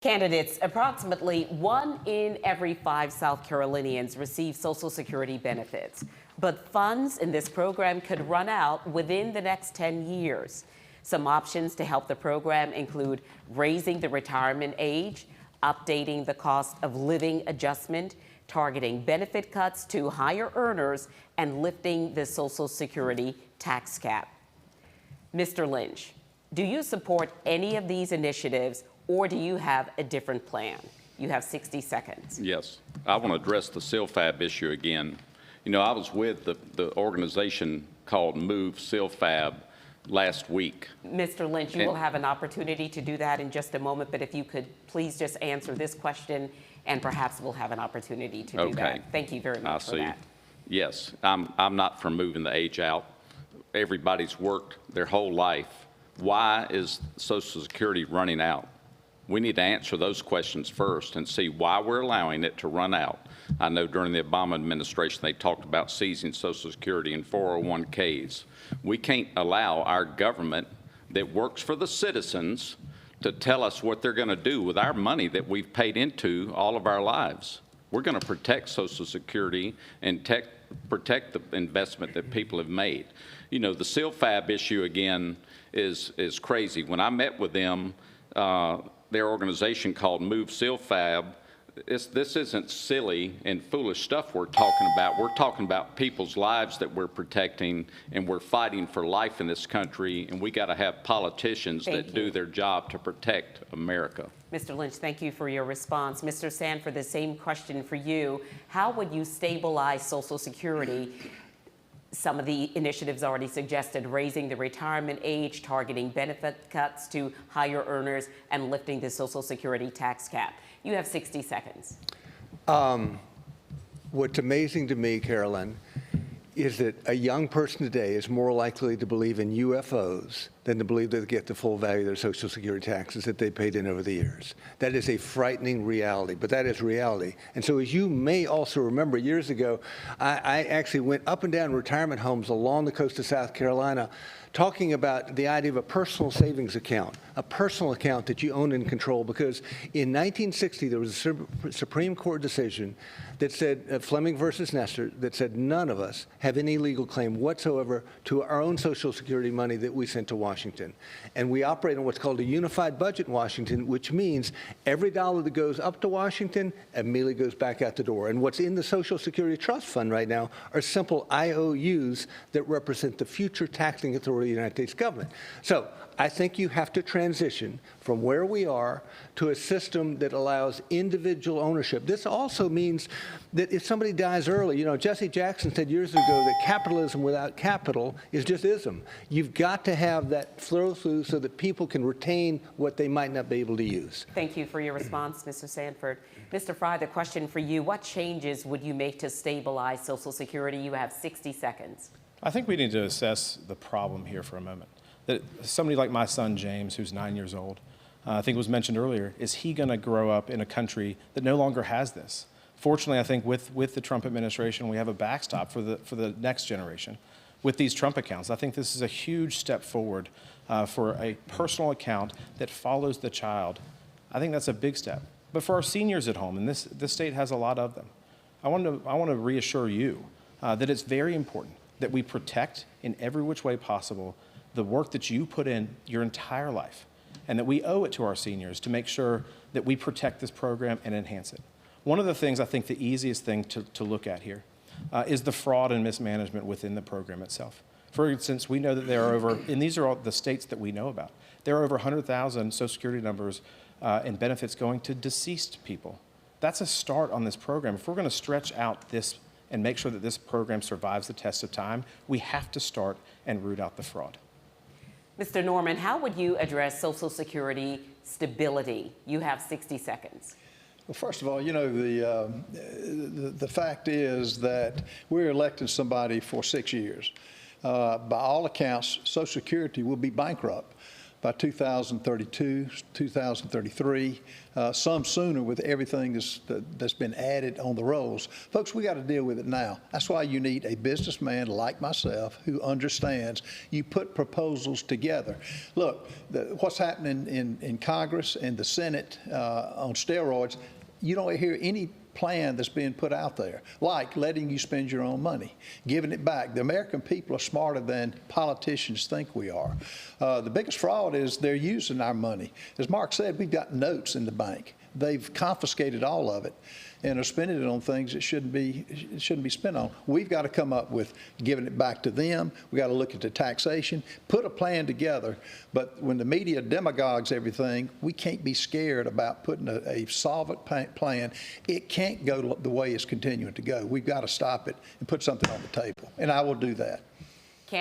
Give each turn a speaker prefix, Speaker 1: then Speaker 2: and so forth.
Speaker 1: Candidates, approximately 1 in every 5 South Carolinians receive Social Security benefits, but funds in this program could run out within the next 10 years. Some options to help the program include raising the retirement age, updating the cost of living adjustment, targeting benefit cuts to higher earners, and lifting the Social Security tax cap. Mr. Lynch, do you support any of these initiatives, or do you have a different plan? You have 60 seconds.
Speaker 2: Yes. I want to address the SILFAB issue again. You know, I was with the organization called Move SILFAB last week.
Speaker 1: Mr. Lynch, you will have an opportunity to do that in just a moment, but if you could please just answer this question, and perhaps we'll have an opportunity to do that. Thank you very much for that.
Speaker 2: Yes, I'm not for moving the age out. Everybody's worked their whole life. Why is Social Security running out? We need to answer those questions first and see why we're allowing it to run out. I know during the Obama administration they talked about seizing Social Security and 401ks. We can't allow our government that works for the citizens to tell us what they're going to do with our money that we've paid into all of our lives. We're going to protect Social Security and protect the investment that people have made. You know, the SILFAB issue again is crazy. When I met with them, their organization called Move SILFAB, this isn't silly and foolish stuff we're talking about. We're talking about people's lives that we're protecting, and we're fighting for life in this country, and we got to have politicians that do their job to protect America.
Speaker 1: Mr. Lynch, thank you for your response. Mr. Sanford, the same question for you. How would you stabilize Social Security? Some of the initiatives already suggested raising the retirement age, targeting benefit cuts to higher earners, and lifting the Social Security tax cap. You have 60 seconds.
Speaker 3: What's amazing to me, Carolyn, is that a young person today is more likely to believe in UFOs than to believe they get the full value of their Social Security taxes that they paid in over the years. That is a frightening reality, but that is reality. And so as you may also remember, years ago, I actually went up and down retirement homes along the coast of South Carolina talking about the idea of a personal savings account, a personal account that you own and control, because in 1960 there was a Supreme Court decision that said, Fleming versus Nestor, that said none of us have any legal claim whatsoever to our own Social Security money that we sent to Washington. And we operate on what's called a unified budget in Washington, which means every dollar that goes up to Washington immediately goes back out the door. And what's in the Social Security Trust Fund right now are simple IOUs that represent the future taxing authority of the United States government. So I think you have to transition from where we are to a system that allows individual ownership. This also means that if somebody dies early, you know, Jesse Jackson said years ago that capitalism without capital is just ism. You've got to have that flow through so that people can retain what they might not be able to use.
Speaker 1: Thank you for your response, Mr. Sanford. Mr. Fry, the question for you, what changes would you make to stabilize Social Security? You have 60 seconds.
Speaker 4: I think we need to assess the problem here for a moment. That somebody like my son, James, who's 9 years old, I think it was mentioned earlier, is he going to grow up in a country that no longer has this? Fortunately, I think with the Trump administration, we have a backstop for the next generation with these Trump accounts. I think this is a huge step forward for a personal account that follows the child. I think that's a big step. But for our seniors at home, and this state has a lot of them, I want to reassure you that it's very important that we protect in every which way possible the work that you put in your entire life, and that we owe it to our seniors to make sure that we protect this program and enhance it. One of the things I think the easiest thing to look at here is the fraud and mismanagement within the program itself. For instance, we know that there are over, and these are all the states that we know about, there are over 100,000 Social Security numbers and benefits going to deceased people. That's a start on this program. If we're going to stretch out this and make sure that this program survives the test of time, we have to start and root out the fraud.
Speaker 1: Mr. Norman, how would you address Social Security stability? You have 60 seconds.
Speaker 5: Well, first of all, you know, the fact is that we're electing somebody for 6 years. By all accounts, Social Security will be bankrupt. by 2032, 2033, some sooner with everything that's been added on the rolls. Folks, we got to deal with it now. That's why you need a businessman like myself who understands you put proposals together. Look, what's happening in Congress and the Senate on steroids, you don't hear any plan that's being put out there, like letting you spend your own money, giving it back. The American people are smarter than politicians think we are. The biggest fraud is they're using our money. As Mark said, we've got notes in the bank. They've confiscated all of it and are spending it on things it shouldn't be spent on. We've got to come up with giving it back to them. We've got to look at the taxation, put a plan together. But when the media demagogues everything, we can't be scared about putting a solvent plan. It can't go the way it's continuing to go. We've got to stop it and put something on the table, and I will do that.